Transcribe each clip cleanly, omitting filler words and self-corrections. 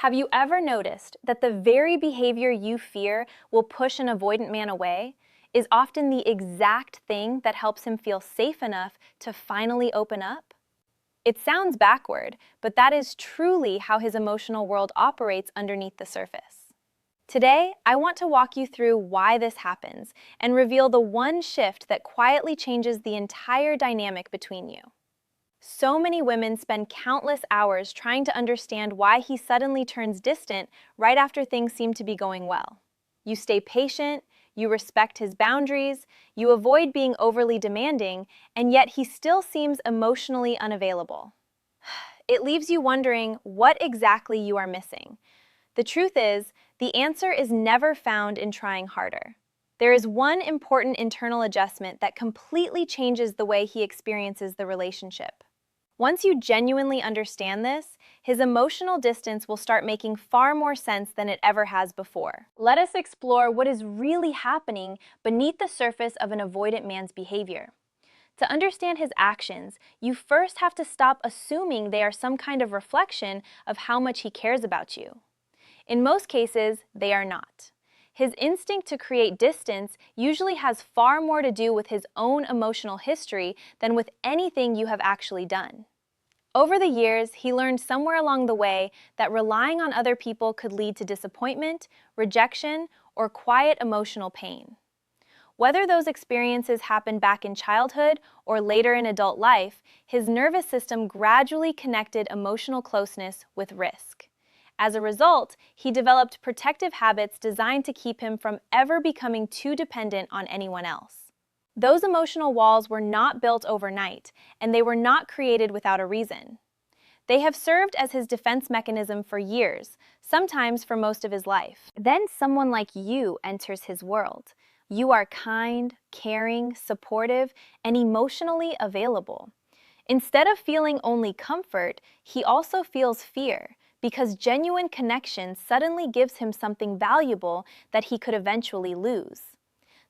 Have you ever noticed that the very behavior you fear will push an avoidant man away is often the exact thing that helps him feel safe enough to finally open up? It sounds backward, but that is truly how his emotional world operates underneath the surface. Today, I want to walk you through why this happens and reveal the one shift that quietly changes the entire dynamic between you. So many women spend countless hours trying to understand why he suddenly turns distant right after things seem to be going well. You stay patient, you respect his boundaries, you avoid being overly demanding, and yet he still seems emotionally unavailable. It leaves you wondering what exactly you are missing. The truth is, the answer is never found in trying harder. There is one important internal adjustment that completely changes the way he experiences the relationship. Once you genuinely understand this, his emotional distance will start making far more sense than it ever has before. Let us explore what is really happening beneath the surface of an avoidant man's behavior. To understand his actions, you first have to stop assuming they are some kind of reflection of how much he cares about you. In most cases, they are not. His instinct to create distance usually has far more to do with his own emotional history than with anything you have actually done. Over the years, he learned somewhere along the way that relying on other people could lead to disappointment, rejection, or quiet emotional pain. Whether those experiences happened back in childhood or later in adult life, his nervous system gradually connected emotional closeness with risk. As a result, he developed protective habits designed to keep him from ever becoming too dependent on anyone else. Those emotional walls were not built overnight, and they were not created without a reason. They have served as his defense mechanism for years, sometimes for most of his life. Then someone like you enters his world. You are kind, caring, supportive, and emotionally available. Instead of feeling only comfort, he also feels fear, because genuine connection suddenly gives him something valuable that he could eventually lose.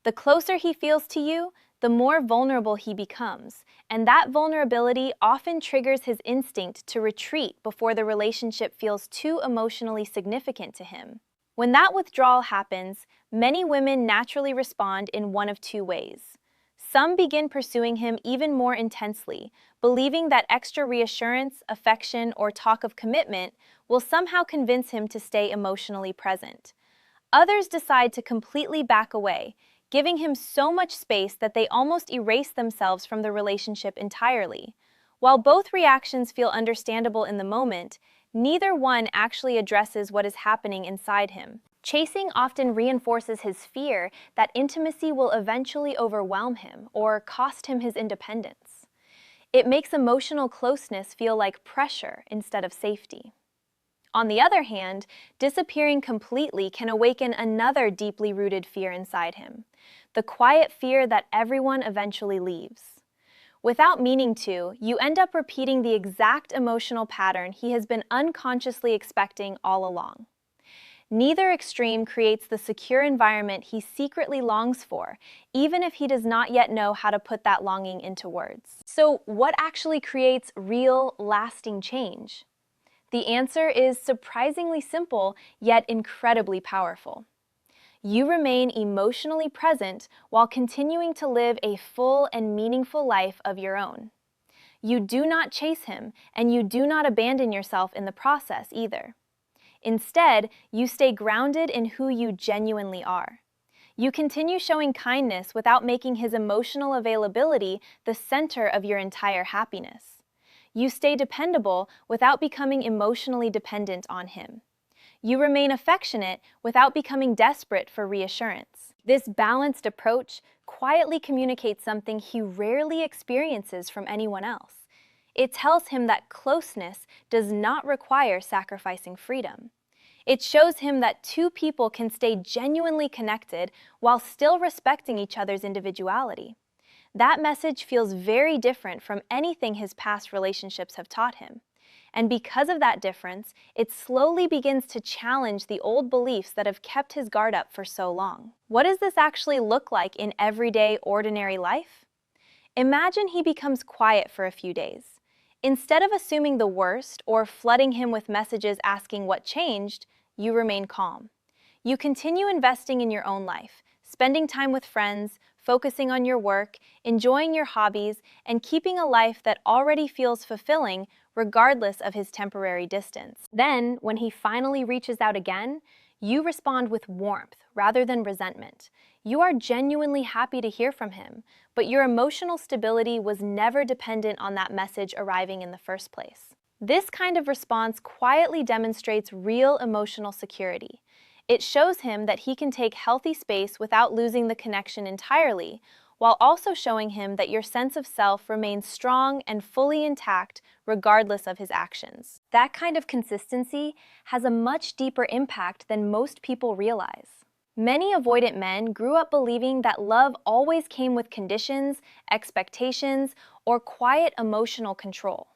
The closer he feels to you, the more vulnerable he becomes, and that vulnerability often triggers his instinct to retreat before the relationship feels too emotionally significant to him. When that withdrawal happens, many women naturally respond in one of two ways. Some begin pursuing him even more intensely, believing that extra reassurance, affection, or talk of commitment will somehow convince him to stay emotionally present. Others decide to completely back away, giving him so much space that they almost erase themselves from the relationship entirely. While both reactions feel understandable in the moment, neither one actually addresses what is happening inside him. Chasing often reinforces his fear that intimacy will eventually overwhelm him or cost him his independence. It makes emotional closeness feel like pressure instead of safety. On the other hand, disappearing completely can awaken another deeply rooted fear inside him, the quiet fear that everyone eventually leaves. Without meaning to, you end up repeating the exact emotional pattern he has been unconsciously expecting all along. Neither extreme creates the secure environment he secretly longs for, even if he does not yet know how to put that longing into words. So, what actually creates real, lasting change? The answer is surprisingly simple, yet incredibly powerful. You remain emotionally present while continuing to live a full and meaningful life of your own. You do not chase him, and you do not abandon yourself in the process either. Instead, you stay grounded in who you genuinely are. You continue showing kindness without making his emotional availability the center of your entire happiness. You stay dependable without becoming emotionally dependent on him. You remain affectionate without becoming desperate for reassurance. This balanced approach quietly communicates something he rarely experiences from anyone else. It tells him that closeness does not require sacrificing freedom. It shows him that two people can stay genuinely connected while still respecting each other's individuality. That message feels very different from anything his past relationships have taught him. And because of that difference, it slowly begins to challenge the old beliefs that have kept his guard up for so long. What does this actually look like in everyday, ordinary life? Imagine he becomes quiet for a few days. Instead of assuming the worst or flooding him with messages asking what changed, you remain calm. You continue investing in your own life, spending time with friends, focusing on your work, enjoying your hobbies, and keeping a life that already feels fulfilling regardless of his temporary distance. Then, when he finally reaches out again, you respond with warmth rather than resentment. You are genuinely happy to hear from him, but your emotional stability was never dependent on that message arriving in the first place. This kind of response quietly demonstrates real emotional security. It shows him that he can take healthy space without losing the connection entirely, while also showing him that your sense of self remains strong and fully intact regardless of his actions. That kind of consistency has a much deeper impact than most people realize. Many avoidant men grew up believing that love always came with conditions, expectations, or quiet emotional control.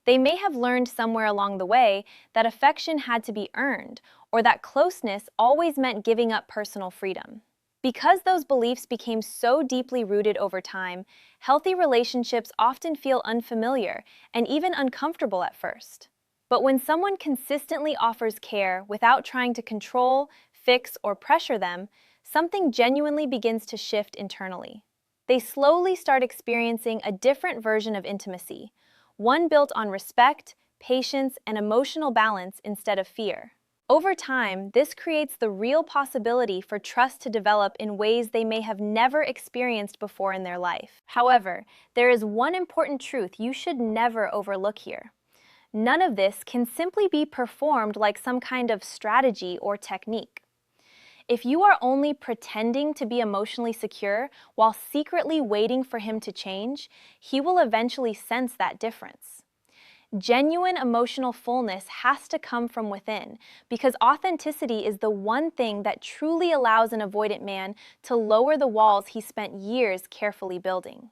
They may have learned somewhere along the way that affection had to be earned, or that closeness always meant giving up personal freedom. Because those beliefs became so deeply rooted over time, healthy relationships often feel unfamiliar and even uncomfortable at first. But when someone consistently offers care without trying to control, fix, or pressure them, something genuinely begins to shift internally. They slowly start experiencing a different version of intimacy, one built on respect, patience, and emotional balance instead of fear. Over time, this creates the real possibility for trust to develop in ways they may have never experienced before in their life. However, there is one important truth you should never overlook here. None of this can simply be performed like some kind of strategy or technique. If you are only pretending to be emotionally secure while secretly waiting for him to change, he will eventually sense that difference. Genuine emotional fullness has to come from within, because authenticity is the one thing that truly allows an avoidant man to lower the walls he spent years carefully building.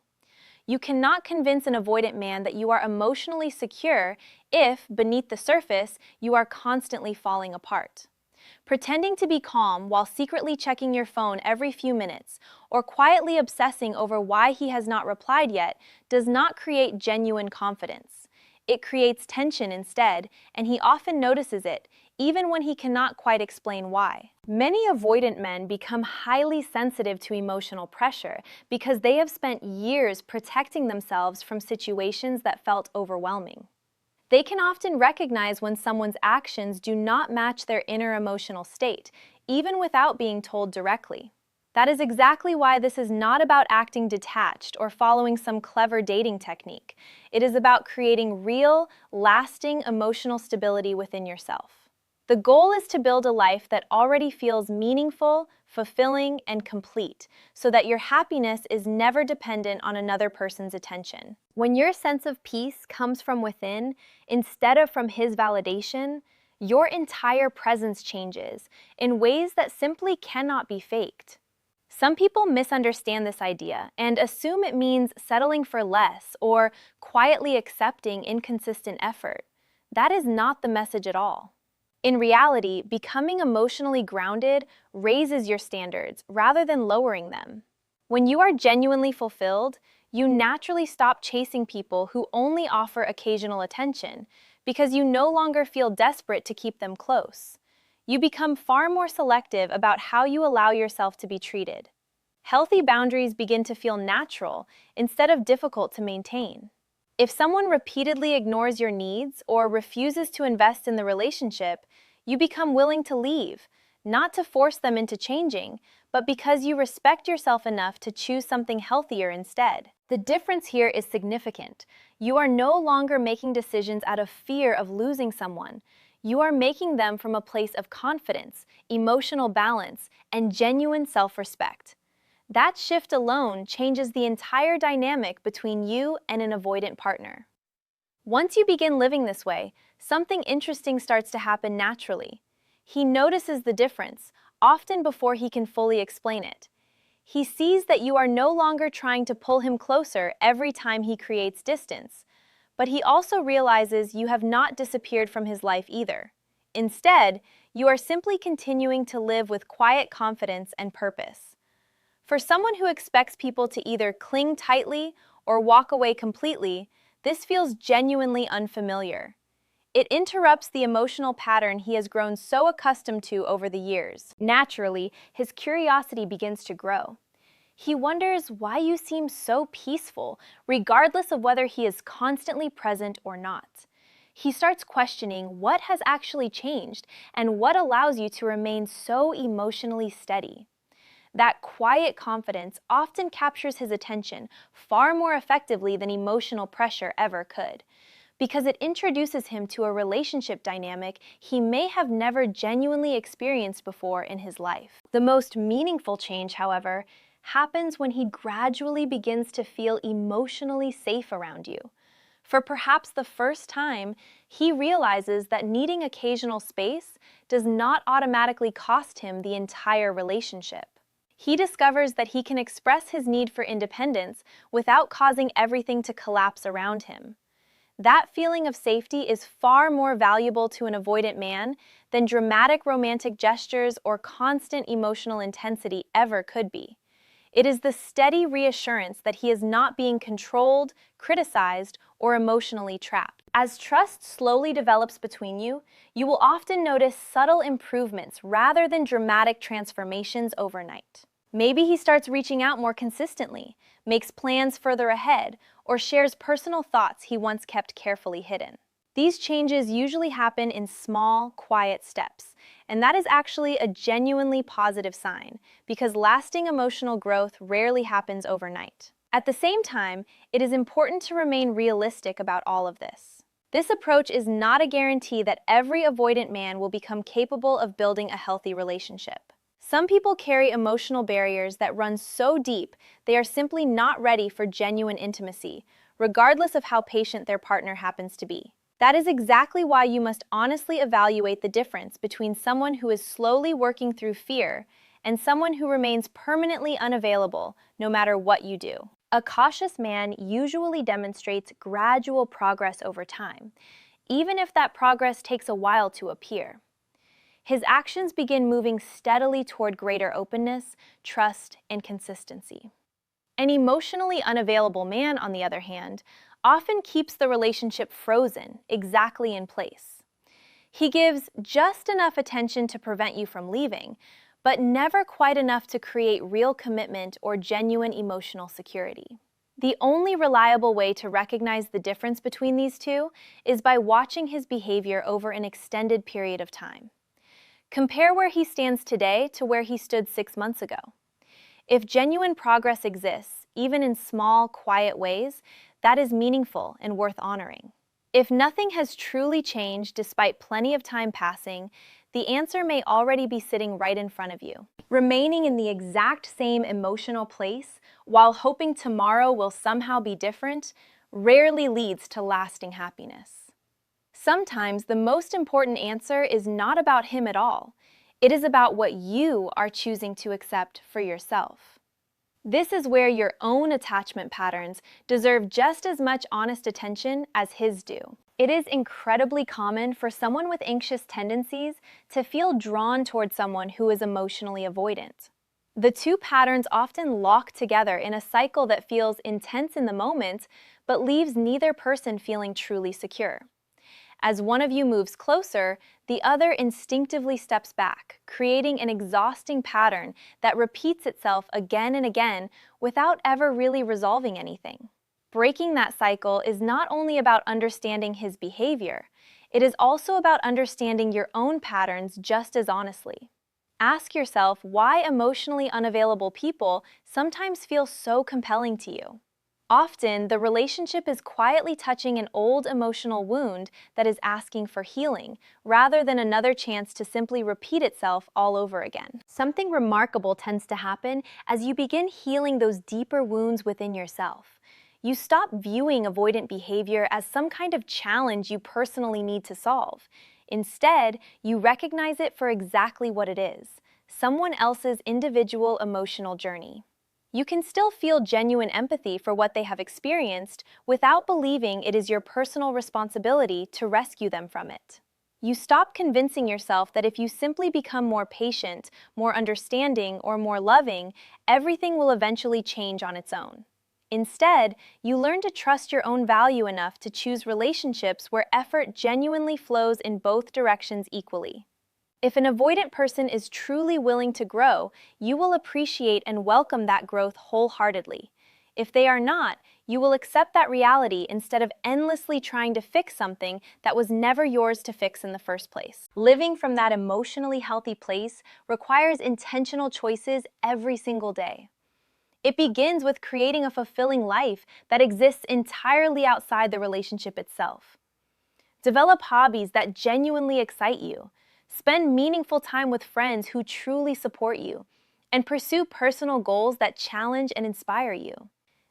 You cannot convince an avoidant man that you are emotionally secure if, beneath the surface, you are constantly falling apart. Pretending to be calm while secretly checking your phone every few minutes, or quietly obsessing over why he has not replied yet, does not create genuine confidence. It creates tension instead, and he often notices it, even when he cannot quite explain why. Many avoidant men become highly sensitive to emotional pressure because they have spent years protecting themselves from situations that felt overwhelming. They can often recognize when someone's actions do not match their inner emotional state, even without being told directly. That is exactly why this is not about acting detached or following some clever dating technique. It is about creating real, lasting emotional stability within yourself. The goal is to build a life that already feels meaningful, fulfilling, and complete, so that your happiness is never dependent on another person's attention. When your sense of peace comes from within, instead of from his validation, your entire presence changes in ways that simply cannot be faked. Some people misunderstand this idea and assume it means settling for less or quietly accepting inconsistent effort. That is not the message at all. In reality, becoming emotionally grounded raises your standards rather than lowering them. When you are genuinely fulfilled, you naturally stop chasing people who only offer occasional attention because you no longer feel desperate to keep them close. You become far more selective about how you allow yourself to be treated. Healthy boundaries begin to feel natural instead of difficult to maintain. If someone repeatedly ignores your needs or refuses to invest in the relationship, you become willing to leave, not to force them into changing, but because you respect yourself enough to choose something healthier instead. The difference here is significant. You are no longer making decisions out of fear of losing someone. You are making them from a place of confidence, emotional balance, and genuine self-respect. That shift alone changes the entire dynamic between you and an avoidant partner. Once you begin living this way, something interesting starts to happen naturally. He notices the difference, often before he can fully explain it. He sees that you are no longer trying to pull him closer every time he creates distance, but he also realizes you have not disappeared from his life either. Instead, you are simply continuing to live with quiet confidence and purpose. For someone who expects people to either cling tightly or walk away completely, This feels genuinely unfamiliar. It interrupts the emotional pattern he has grown so accustomed to over the years. Naturally, his curiosity begins to grow. He wonders why you seem so peaceful, regardless of whether he is constantly present or not. He starts questioning what has actually changed and what allows you to remain so emotionally steady. That quiet confidence often captures his attention far more effectively than emotional pressure ever could, because it introduces him to a relationship dynamic he may have never genuinely experienced before in his life. The most meaningful change, however, happens when he gradually begins to feel emotionally safe around you. For perhaps the first time, he realizes that needing occasional space does not automatically cost him the entire relationship. He discovers that he can express his need for independence without causing everything to collapse around him. That feeling of safety is far more valuable to an avoidant man than dramatic romantic gestures or constant emotional intensity ever could be. It is the steady reassurance that he is not being controlled, criticized, or emotionally trapped. As trust slowly develops between you, you will often notice subtle improvements rather than dramatic transformations overnight. Maybe he starts reaching out more consistently, makes plans further ahead, or shares personal thoughts he once kept carefully hidden. These changes usually happen in small, quiet steps, and that is actually a genuinely positive sign, because lasting emotional growth rarely happens overnight. At the same time, it is important to remain realistic about all of this. This approach is not a guarantee that every avoidant man will become capable of building a healthy relationship. Some people carry emotional barriers that run so deep they are simply not ready for genuine intimacy, regardless of how patient their partner happens to be. That is exactly why you must honestly evaluate the difference between someone who is slowly working through fear and someone who remains permanently unavailable no matter what you do. A cautious man usually demonstrates gradual progress over time, even if that progress takes a while to appear. His actions begin moving steadily toward greater openness, trust, and consistency. An emotionally unavailable man, on the other hand, often keeps the relationship frozen, exactly in place. He gives just enough attention to prevent you from leaving, but never quite enough to create real commitment or genuine emotional security. The only reliable way to recognize the difference between these two is by watching his behavior over an extended period of time. Compare where he stands today to where he stood 6 months ago. If genuine progress exists, even in small, quiet ways, that is meaningful and worth honoring. If nothing has truly changed despite plenty of time passing, the answer may already be sitting right in front of you. Remaining in the exact same emotional place while hoping tomorrow will somehow be different rarely leads to lasting happiness. Sometimes the most important answer is not about him at all. It is about what you are choosing to accept for yourself. This is where your own attachment patterns deserve just as much honest attention as his do. It is incredibly common for someone with anxious tendencies to feel drawn toward someone who is emotionally avoidant. The two patterns often lock together in a cycle that feels intense in the moment, but leaves neither person feeling truly secure. As one of you moves closer, the other instinctively steps back, creating an exhausting pattern that repeats itself again and again without ever really resolving anything. Breaking that cycle is not only about understanding his behavior, it is also about understanding your own patterns just as honestly. Ask yourself why emotionally unavailable people sometimes feel so compelling to you. Often, the relationship is quietly touching an old emotional wound that is asking for healing, rather than another chance to simply repeat itself all over again. Something remarkable tends to happen as you begin healing those deeper wounds within yourself. You stop viewing avoidant behavior as some kind of challenge you personally need to solve. Instead, you recognize it for exactly what it is: someone else's individual emotional journey. You can still feel genuine empathy for what they have experienced without believing it is your personal responsibility to rescue them from it. You stop convincing yourself that if you simply become more patient, more understanding, or more loving, everything will eventually change on its own. Instead, you learn to trust your own value enough to choose relationships where effort genuinely flows in both directions equally. If an avoidant person is truly willing to grow, you will appreciate and welcome that growth wholeheartedly. If they are not, you will accept that reality instead of endlessly trying to fix something that was never yours to fix in the first place. Living from that emotionally healthy place requires intentional choices every single day. It begins with creating a fulfilling life that exists entirely outside the relationship itself. Develop hobbies that genuinely excite you. Spend meaningful time with friends who truly support you, and pursue personal goals that challenge and inspire you.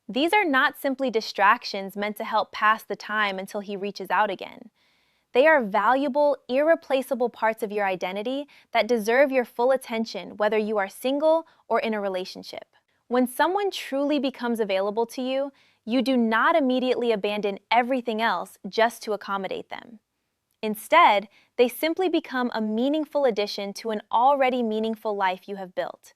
These are not simply distractions meant to help pass the time until he reaches out again. They are valuable, irreplaceable parts of your identity that deserve your full attention whether you are single or in a relationship. When someone truly becomes available to you, you do not immediately abandon everything else just to accommodate them. Instead, they simply become a meaningful addition to an already meaningful life you have built.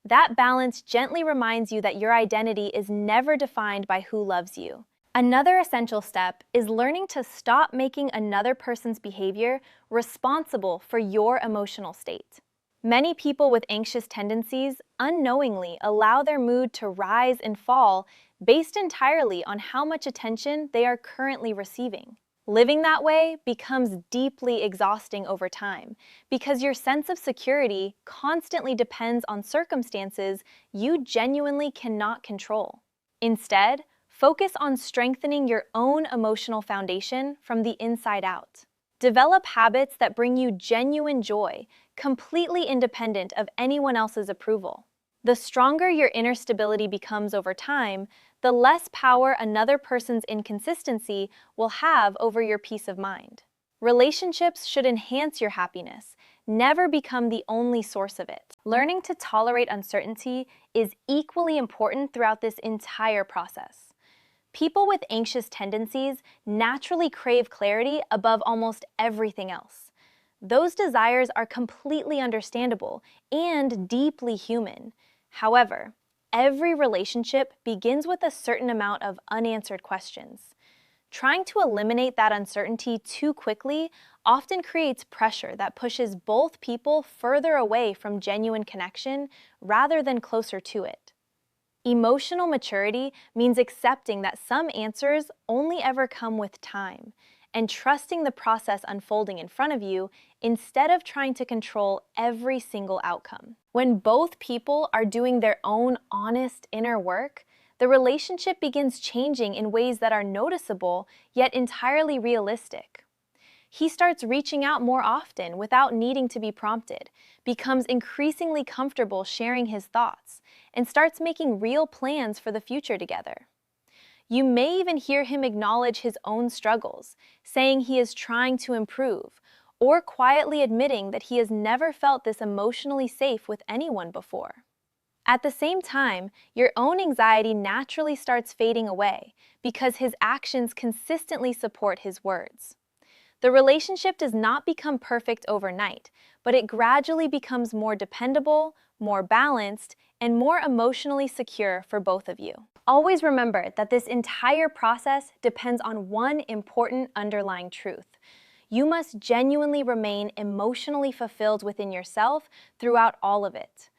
That balance gently reminds you that your identity is never defined by who loves you. Another essential step is learning to stop making another person's behavior responsible for your emotional state. Many people with anxious tendencies unknowingly allow their mood to rise and fall based entirely on how much attention they are currently receiving. Living that way becomes deeply exhausting over time because your sense of security constantly depends on circumstances you genuinely cannot control. Instead, focus on strengthening your own emotional foundation from the inside out. Develop habits that bring you genuine joy, completely independent of anyone else's approval. The stronger your inner stability becomes over time, the less power another person's inconsistency will have over your peace of mind. Relationships should enhance your happiness, never become the only source of it. Learning to tolerate uncertainty is equally important throughout this entire process. People with anxious tendencies naturally crave clarity above almost everything else. Those desires are completely understandable and deeply human. However, every relationship begins with a certain amount of unanswered questions. Trying to eliminate that uncertainty too quickly often creates pressure that pushes both people further away from genuine connection rather than closer to it. Emotional maturity means accepting that some answers only ever come with time, and trusting the process unfolding in front of you instead of trying to control every single outcome. When both people are doing their own honest inner work, the relationship begins changing in ways that are noticeable yet entirely realistic. He starts reaching out more often without needing to be prompted, becomes increasingly comfortable sharing his thoughts, and starts making real plans for the future together. You may even hear him acknowledge his own struggles, saying he is trying to improve, or quietly admitting that he has never felt this emotionally safe with anyone before. At the same time, your own anxiety naturally starts fading away because his actions consistently support his words. The relationship does not become perfect overnight, but it gradually becomes more dependable, more balanced, and more emotionally secure for both of you. Always remember that this entire process depends on one important underlying truth. You must genuinely remain emotionally fulfilled within yourself throughout all of it.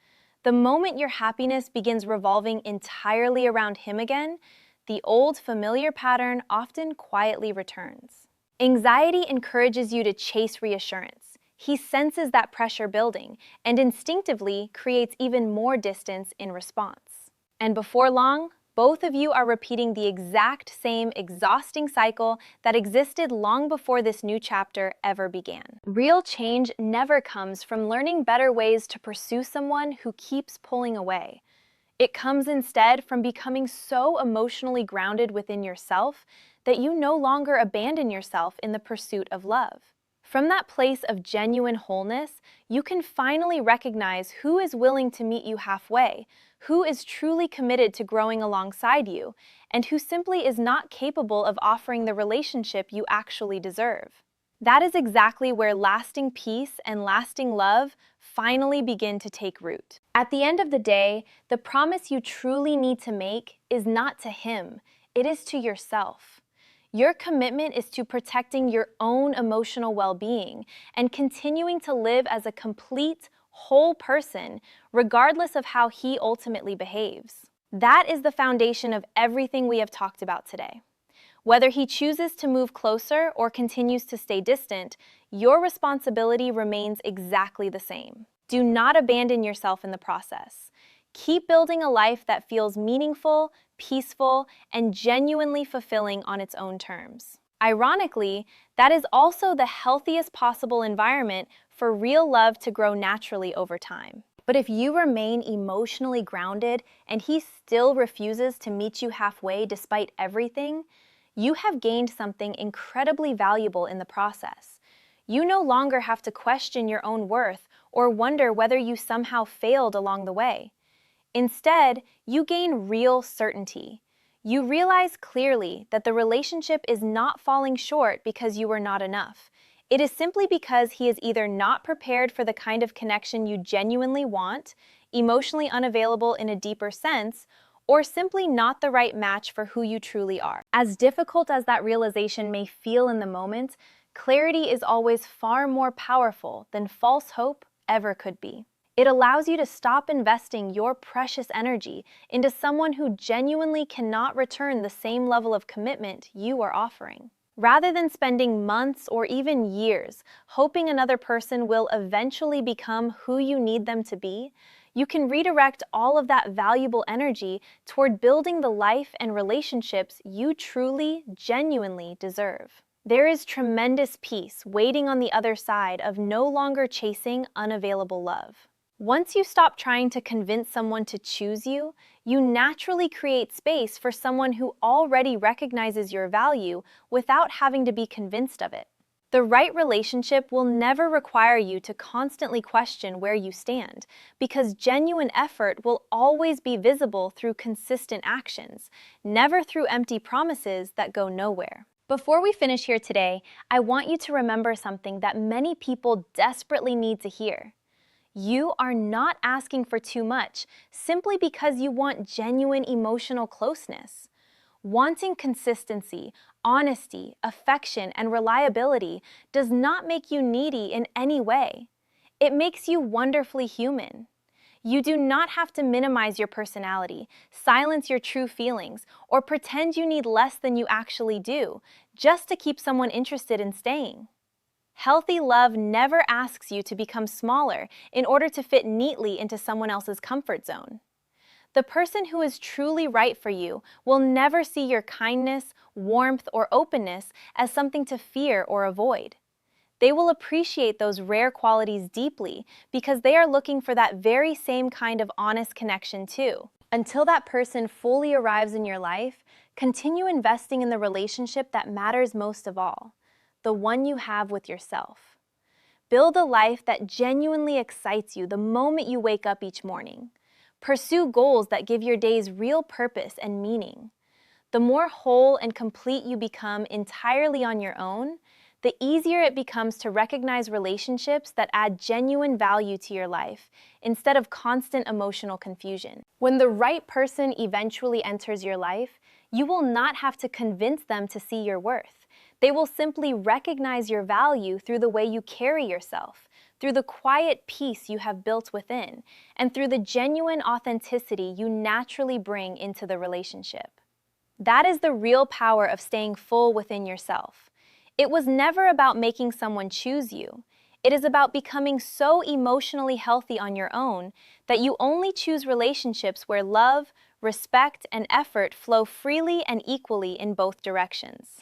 The moment your happiness begins revolving entirely around him again, the old familiar pattern often quietly returns. Anxiety encourages you to chase reassurance. He senses that pressure building and instinctively creates even more distance in response. And before long, both of you are repeating the exact same exhausting cycle that existed long before this new chapter ever began. Real change never comes from learning better ways to pursue someone who keeps pulling away. It comes instead from becoming so emotionally grounded within yourself that you no longer abandon yourself in the pursuit of love. From that place of genuine wholeness, you can finally recognize who is willing to meet you halfway, who is truly committed to growing alongside you, and who simply is not capable of offering the relationship you actually deserve. That is exactly where lasting peace and lasting love finally begin to take root. At the end of the day, the promise you truly need to make is not to him, it is to yourself. Your commitment is to protecting your own emotional well-being and continuing to live as a complete, whole person, regardless of how he ultimately behaves. That is the foundation of everything we have talked about today. Whether he chooses to move closer or continues to stay distant, your responsibility remains exactly the same. Do not abandon yourself in the process. Keep building a life that feels meaningful, peaceful, and genuinely fulfilling on its own terms. Ironically, that is also the healthiest possible environment for real love to grow naturally over time. But if you remain emotionally grounded and he still refuses to meet you halfway despite everything, you have gained something incredibly valuable in the process. You no longer have to question your own worth or wonder whether you somehow failed along the way. Instead, you gain real certainty. You realize clearly that the relationship is not falling short because you were not enough. It is simply because he is either not prepared for the kind of connection you genuinely want, emotionally unavailable in a deeper sense, or simply not the right match for who you truly are. As difficult as that realization may feel in the moment, clarity is always far more powerful than false hope ever could be. It allows you to stop investing your precious energy into someone who genuinely cannot return the same level of commitment you are offering. Rather than spending months or even years hoping another person will eventually become who you need them to be, you can redirect all of that valuable energy toward building the life and relationships you truly, genuinely deserve. There is tremendous peace waiting on the other side of no longer chasing unavailable love. Once you stop trying to convince someone to choose you, you naturally create space for someone who already recognizes your value without having to be convinced of it. The right relationship will never require you to constantly question where you stand, because genuine effort will always be visible through consistent actions, never through empty promises that go nowhere. Before we finish here today, I want you to remember something that many people desperately need to hear. You are not asking for too much simply because you want genuine emotional closeness. Wanting consistency, honesty, affection, and reliability does not make you needy in any way. It makes you wonderfully human. You do not have to minimize your personality, silence your true feelings, or pretend you need less than you actually do, just to keep someone interested in staying. Healthy love never asks you to become smaller in order to fit neatly into someone else's comfort zone. The person who is truly right for you will never see your kindness, warmth, or openness as something to fear or avoid. They will appreciate those rare qualities deeply because they are looking for that very same kind of honest connection too. Until that person fully arrives in your life, continue investing in the relationship that matters most of all, the one you have with yourself. Build a life that genuinely excites you the moment you wake up each morning. Pursue goals that give your days real purpose and meaning. The more whole and complete you become entirely on your own, the easier it becomes to recognize relationships that add genuine value to your life instead of constant emotional confusion. When the right person eventually enters your life, you will not have to convince them to see your worth. They will simply recognize your value through the way you carry yourself, through the quiet peace you have built within, and through the genuine authenticity you naturally bring into the relationship. That is the real power of staying full within yourself. It was never about making someone choose you. It is about becoming so emotionally healthy on your own that you only choose relationships where love, respect, and effort flow freely and equally in both directions.